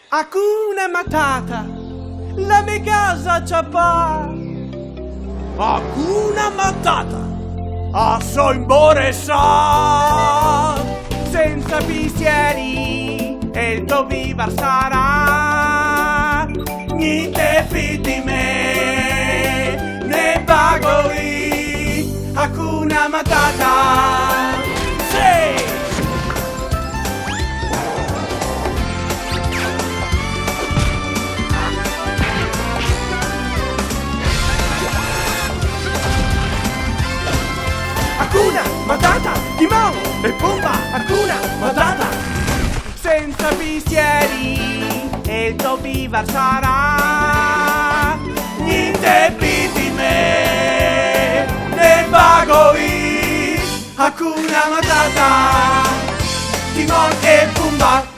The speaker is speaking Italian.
Hakuna Matata, la mia casa c'ha pa. Hakuna Matata, a so imboressa, senza pensieri e il tuo vivar sarà. Niente più di me, ne pago io. Hakuna Matata, sì! Hakuna Matata, Timon e Pumba. Hakuna Matata, senza pensieri e il tuo vivar sarà. Niente più di me, ne pago io. Hakuna Matata, Timon e Pumba.